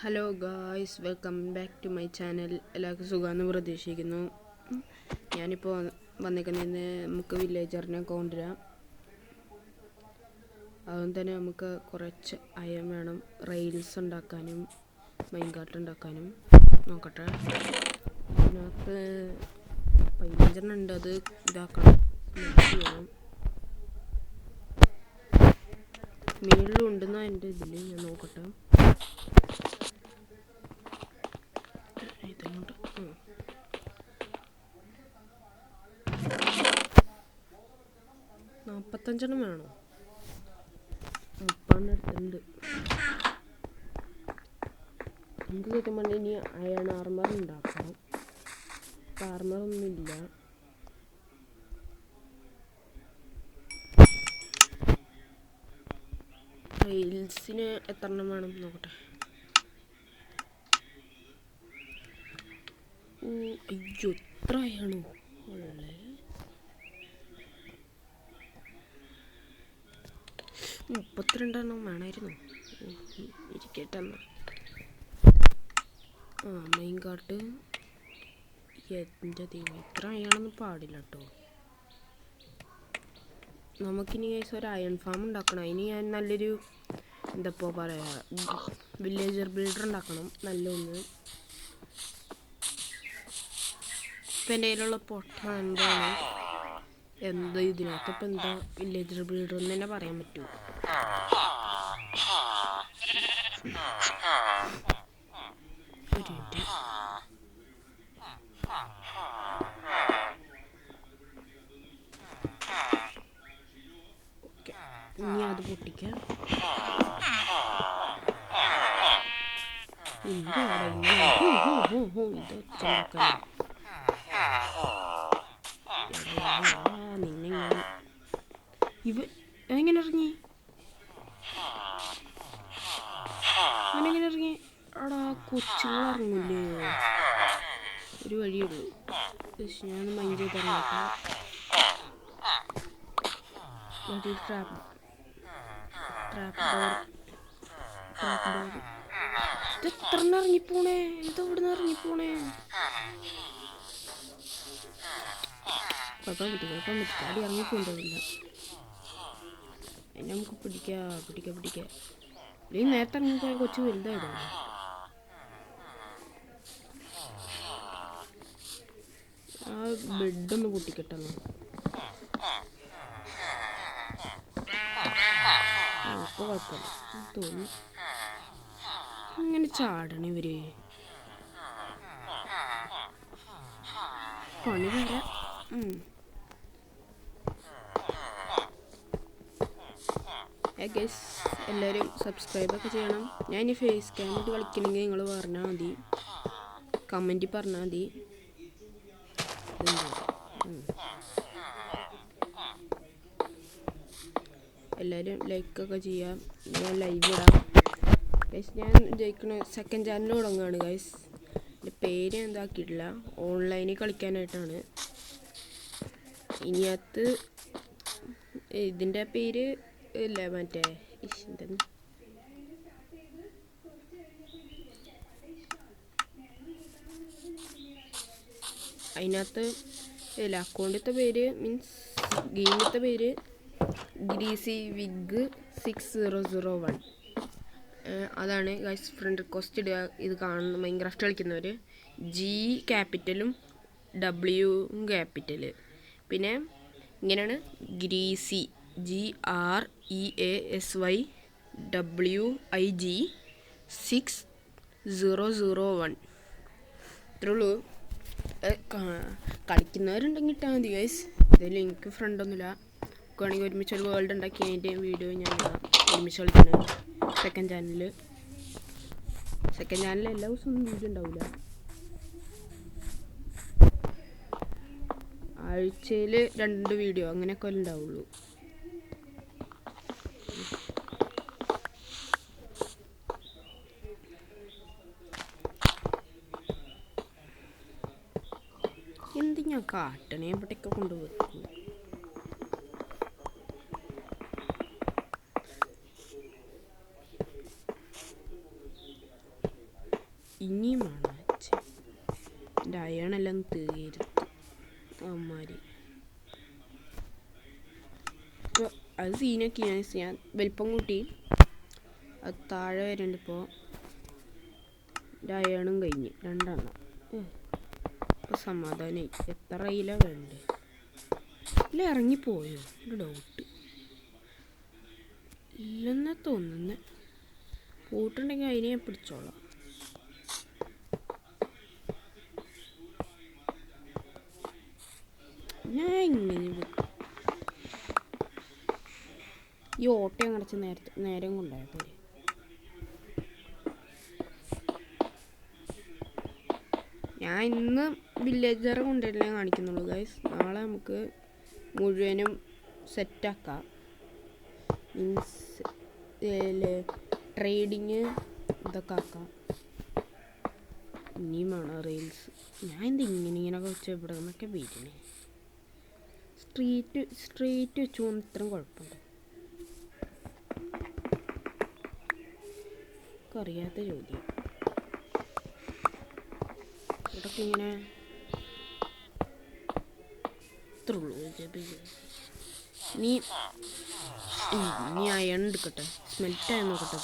Hello guys, welcome back to my channel. എല്ലാവർക്കും സുഖമാണെന്ന് പ്രതീക്ഷിക്കുന്നു. ഞാനിപ്പോൾ വന്നിരിക്കുന്നതിന് നമുക്ക് വില്ലേജറിനെ കൊണ്ടുവരാം. അതുകൊണ്ട് തന്നെ നമുക്ക് കുറച്ച് അയം വേണം, റെയിൽസ് ഉണ്ടാക്കാനും മൈൻകാർട്ട് ഉണ്ടാക്കാനും. നോക്കട്ടെ, അതിനകത്ത് 15 ഉണ്ട്. അത് ഇതാക്കണം, ചെയ്യണം. മേളിലും ഉണ്ടെന്നാ എൻ്റെ ഇതിൽ. ഞാൻ നോക്കട്ടെ. ഇതുകൊണ്ട് 45 വേണോ? 30 അടുത്തുണ്ട്. നമുക്ക് കിട്ടുമ്പോൾ ഇനി അയൺ ആർമർ ഉണ്ടാക്കണം. ആർമറൊന്നുമില്ല. റെയിൽസിന് എത്ര എണ്ണം വേണം നോക്കട്ടെ. അയ്യോ, എത്ര ആയാണോ ഉള്ളത്? 32 വേണമായിരുന്നു. ഇരിക്കട്ടെ എന്നാ. മൈൻകാർട്ട് എൻ്റെ ദൈവം, ഇത്ര അയാളൊന്നും പാടില്ല കേട്ടോ. നമുക്കിനി ഒരു അയൺ ഫാം ഉണ്ടാക്കണം. അതിന് ഞാൻ നല്ലൊരു എന്താ പറയുക, വില്ലേജർ ബിൽഡർ ഉണ്ടാക്കണം. നല്ലൊന്ന്. ഇപ്പം എൻ്റെ കയ്യിലുള്ള പൊട്ട എന്താണ് ഇതിനകത്ത് ഇപ്പം എന്താ വില്ലേജർ ബിൽഡർ എന്ന് തന്നെ പറയാൻ പറ്റൂ. ഒരു മിനിറ്റ്. ഓക്കെ, ഇനി അത് പൊട്ടിക്കാം. എങ്ങനെ ഇറങ്ങി? അവനെങ്ങനെ ഇറങ്ങി? അവിടെ കൊച്ചുങ്ങൾ ഇറങ്ങില്ലേ? ഒരു വഴിയുള്ളൂ. ഞാൻ മൈൻഡ് ചെയ്തിറങ്ങട്ടെ. എത്ര ഇറങ്ങിപ്പോണേ? എന്താ ഇവിടുന്ന് ഇറങ്ങിപ്പോണേ? കുഴപ്പം പറ്റില്ല. അടി ഇറങ്ങിപ്പോണ്ടാവില്ല. അതിനെ നമുക്ക് പിടിക്കാം. ഈ നേരത്തെ ഇറങ്ങിപ്പോയ കൊച്ചു വലുതായതാണ്. ആ ബെഡൊന്ന് പൊട്ടിക്കട്ടെന്ന്. അപ്പോൾ കുഴപ്പമില്ല തോന്നി. അങ്ങനെ ചാടണം ഇവര്. പണി വരാം. എല്ലാവരും സബ്സ്ക്രൈബൊക്കെ ചെയ്യണം. ഞാൻ ഈ ഫേസ് ക്യാം ഇട്ട് കളിക്കണമെങ്കിൽ നിങ്ങൾ പറഞ്ഞാൽ മതി, കമൻറ്റിൽ പറഞ്ഞാൽ മതി. എല്ലാവരും ലൈക്കൊക്കെ ചെയ്യാം. ഞാൻ ലൈവ് ഇടാം ഗൈസ്. ഞാൻ ജയിക്കണ സെക്കൻഡ് ചാനൽ തുടങ്ങുകയാണ് ഗൈസ്. എൻ്റെ പേര് എന്താക്കിയിട്ടില്ല, ഓൺലൈനിൽ കളിക്കാനായിട്ടാണ്. ഇനിയത്ത് ഇതിൻ്റെ പേര് ഇല്ല, മറ്റേ അതിനകത്ത് ഇല്ല. അക്കൗണ്ടിലത്തെ പേര് മീൻസ് ഗെയിമിലത്തെ പേര് ഗ്രീസി വിഗ് 6001. അതാണ് ഗൈസ്. ഫ്രണ്ട് റിക്വസ്റ്റ് ഇടുക. ഇത് കാണുന്ന മൈൻക്രാഫ്റ്റ് കളിക്കുന്നവർ G ക്യാപിറ്റലും W ക്യാപിറ്റൽ. പിന്നെ ഇങ്ങനെയാണ് ഗ്രീസി GREASYWIG 6001. ഇത്രേ ഉള്ളൂ. കളിക്കുന്നവരുണ്ടെങ്കിൽ ഇട്ടാൽ മതി ഗൈസ്. ഇതിൽ എനിക്ക് ഫ്രണ്ടൊന്നുമില്ല. വേണമെങ്കിൽ ഒരുമിച്ച് ഒരു വേൾഡ് ഉണ്ടാക്കി അതിൻ്റെ വീഡിയോ ഞാൻ ഒരുമിച്ച് കളിക്കുന്നത് സെക്കൻഡ് ചാനലിൽ എല്ലാ ദിവസവും ഒന്നും വീഡിയോ ഉണ്ടാവില്ല. ആഴ്ചയിൽ 2 വീഡിയോ അങ്ങനെയൊക്കെ ഉണ്ടാവുള്ളൂ. എന്ത് ഞാൻ കാട്ടണേ ഇവിടെയൊക്കെ കൊണ്ടുവെക്കും. അയണെല്ലാം തീരും അമ്മാരി. ഇപ്പോൾ അത് സീനൊക്കെ ഞാൻ വലിപ്പം കൂട്ടി അത് താഴെ വരുന്നുണ്ട്. ഇപ്പോൾ എൻ്റെ അയണും കഴിഞ്ഞ് 2 എണ്ണം. ഇപ്പോൾ സമാധാനമായി. എത്ര റെയില വേണ്ടേ? ഇല്ല ഇറങ്ങിപ്പോയോ? ഒരു ഡൗട്ട് ഇല്ലെന്നാ തോന്നുന്നത്. പോയിട്ടുണ്ടെങ്കിൽ അതിനെ ഞാൻ പിടിച്ചോളാം. ഞാൻ ഇങ്ങനെ ഈ ഓട്ടയും കടച്ച് നേരം കൊണ്ടായപ്പോൾ ഞാൻ ഇന്ന് വില്ലേജറെ കൊണ്ടുവരലേ കാണിക്കുന്നുള്ളൂ ഗൈസ്. നാളെ നമുക്ക് മുഴുവനും സെറ്റാക്കാം. മീൻസ് ട്രേഡിങ് ഇതൊക്കെ ആക്കാം. ഇനിയും വേണം റീൽസ്. ഞാൻ എന്താ ഇങ്ങനെയൊക്കെ വെച്ചാൽ ഇവിടെ നിന്നൊക്കെ വരുന്നേ. സ്ട്രീറ്റ് വെച്ച് പോകുന്ന ഇത്രയും കുഴപ്പമുണ്ട്. അറിയാത്ത ചോദ്യം. ഇവിടൊക്കെ ഇങ്ങനെ ഇനി അയൺ എടുക്കട്ടെ. സ്മെൽറ്റ് ആയി നോക്കട്ടെ.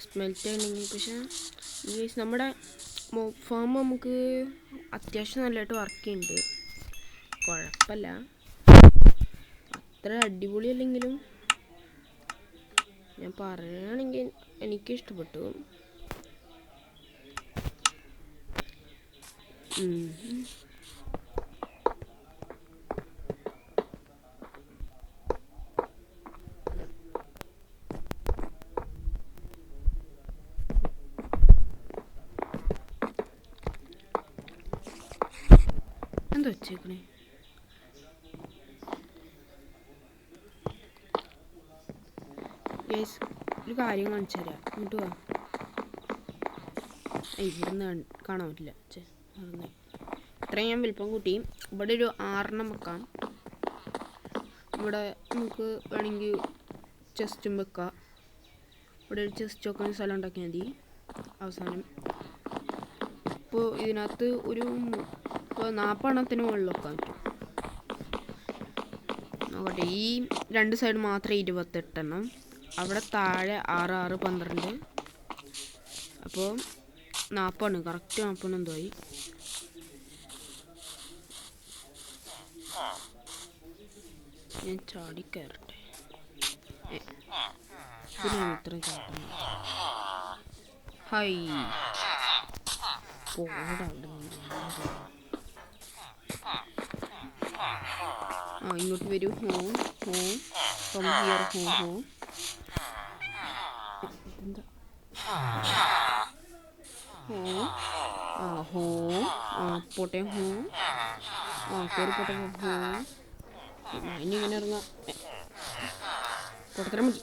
സ്മെൽറ്റ് ആയിട്ടുണ്ടെങ്കിൽ പക്ഷേ ഈ നമ്മുടെ ഫാം നമുക്ക് അത്യാവശ്യം നല്ലതായിട്ട് വർക്ക് ചെയ്യുന്നുണ്ട്. കുഴപ്പമില്ല, അത്ര അടിപൊളി അല്ലെങ്കിലും ഞാൻ പറയുകയാണെങ്കിൽ എനിക്കിഷ്ടപ്പെട്ടു. എന്താ വെച്ചേക്കണേ? ഒരു കാര്യം കാണിച്ചു തരാം. ഇങ്ങോട്ട് വാ. ഇവിടുന്ന് കാണാൻ പറ്റില്ല. ഇത്രയും ഞാൻ വലിപ്പം കൂട്ടി. ഇവിടെ ഒരു 6 വെക്കാം. ഇവിടെ നമുക്ക് വേണമെങ്കിൽ ചെസ്റ്റും വെക്കാം. ഇവിടെ ഒരു ചെസ്റ്റ് വെക്കാൻ സ്ഥലം ഉണ്ടാക്കിയാൽ മതി. അവസാനം ഇപ്പോൾ ഇതിനകത്ത് ഒരു 40 എണ്ണത്തിന് മുകളിൽ വെക്കാൻ പറ്റും. നോക്കട്ടെ, ഈ 2 സൈഡ് മാത്രമേ 28 എണ്ണം. അവിടെ താഴെ 6, 6, 12. അപ്പോൾ 40 കറക്റ്റ് 40 എന്തായി. ഞാൻ ചാടിക്കയറട്ടെ. ഇത്രയും ചാട്ടം. ഹൈ പോടാ. ഇങ്ങോട്ട് വരൂ. From here. എന്താ പോട്ടെ. കയറി പോട്ടെ. ഇനി ഇങ്ങനെ ഇറങ്ങാം. പൊട്ടത്തരം മതി.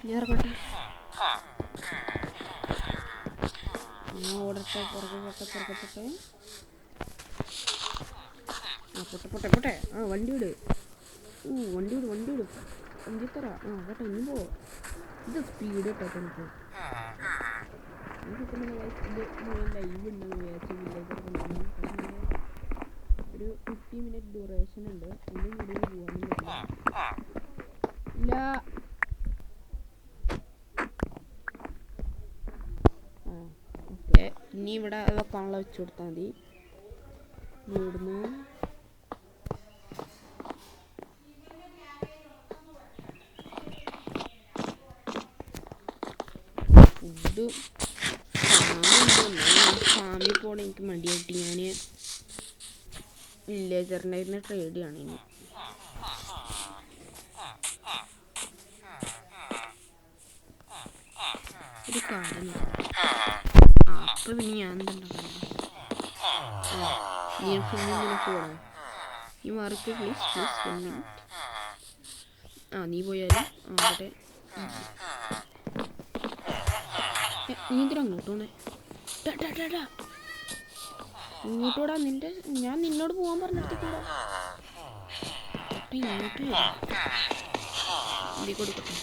ഇനി ഇറങ്ങട്ടെ. ഓടട്ടെ. പുറകെ പൊട്ടെ. വണ്ടി വിട്. വണ്ടി വിട്. വണ്ടി തരാം. കേട്ടോ, ഇനി പോ. ഇത് സ്പീഡ് കേട്ടോ. എനിക്ക് ലൈവ് ഉണ്ടെന്ന് വിചാരിച്ചു. ഒരു 50 മിനിറ്റ് ഡ്യൂറേഷൻ ഉണ്ട്. ഒന്നും കൂടി പോകാനില്ല. ഓക്കെ, ഇനി ഇവിടെ വെക്കാനുള്ള വെച്ച് കൊടുത്താൽ മതി. ഇവിടുന്ന് ഫുഡ് ഫാമിൽ പോകണം. എനിക്ക് മടിയായിട്ട് ഞാൻ വില്ലേജറിൻ്റെ ഇരുന്ന് ട്രേഡ് ചെയ്യണം. ഇനി ഒരു കാര്യം അപ്പോൾ പിന്നെ ഞാൻ എന്തുണ്ടാക്കണം? നിനക്ക് പോകണം. നീ മാർക്ക് പ്ലീസ് 1 മിനിറ്റ്. നീ പോയാലും അവിടെ നീ എന്തിനാ അങ്ങോട്ട് പോണേ? ഇങ്ങോട്ടോടാ. ഞാൻ നിന്നോട് പോകാൻ പറഞ്ഞിടത്തേക്കൂടാ. ഇങ്ങോട്ട് എന്തി കൊടുക്കട്ടെ.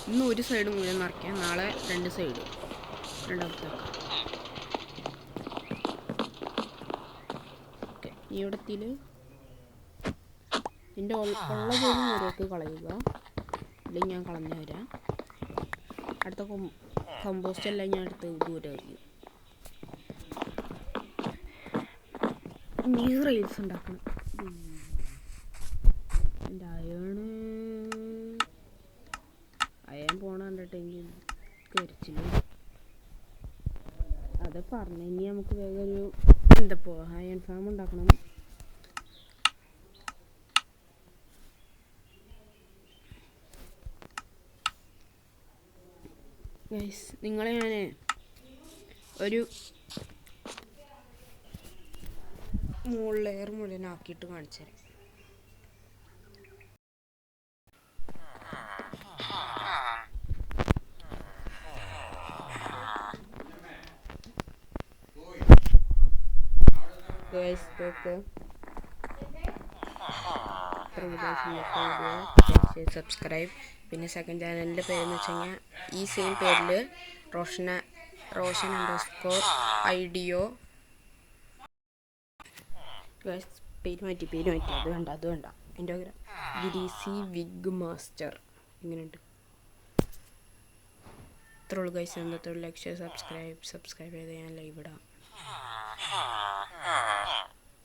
ഇന്ന് ഒരു സൈഡ് മുഴുവൻ നിറയ്ക്കാം, നാളെ 2 സൈഡ് രണ്ടാമത്തേക്കാം. ഓക്കെ, ഈ ഇവിടത്തിൽ എൻ്റെ ഉള്ള ജോലി നേരെയൊക്കെ കളയുക, അല്ലെങ്കിൽ ഞാൻ കളഞ്ഞു തരാം. അടുത്ത കമ്പോസ്റ്റ് എല്ലാം ഞാൻ എടുത്ത് ദൂരെ എറിയും. നീ റെയിൽസ് ഉണ്ടാക്കണം. എൻ്റെ അയൺ പോണ കണ്ടിട്ടെങ്കിൽ കരിച്ചില്ല. അത് പറഞ്ഞു. ഇനി നമുക്ക് വേഗം ഒരു എന്തപ്പോ അയൺ ഫാം ഉണ്ടാക്കണം. ഗൈസ്, നിങ്ങളെ ഞാൻ ഒരു മുകളിൽ ലെയർ മുഴുവനാക്കിയിട്ട് കാണിച്ചു തരാം. ഗൈസ് നോക്ക്, സബ്സ്ക്രൈബ്. പിന്നെ സെക്കൻഡ് ചാനലിൻ്റെ പേരെന്ന് വെച്ച് കഴിഞ്ഞാൽ ഈ സെയിം പേരിൽ റോഷൻ_IDO. ഗൈസ് പേര് മാറ്റി അത് വേണ്ട. എൻ്റെ ഗിരീസി വിഗ് മാസ്റ്റർ ഇങ്ങനെയുണ്ട്. ഇത്രയുള്ളൂ ഗൈസ്. എന്നത്തെ ലൈക്ക്, ഷെയർ, സബ്സ്ക്രൈബ് ചെയ്ത് ഞാൻ ലൈവ് ഇടാം.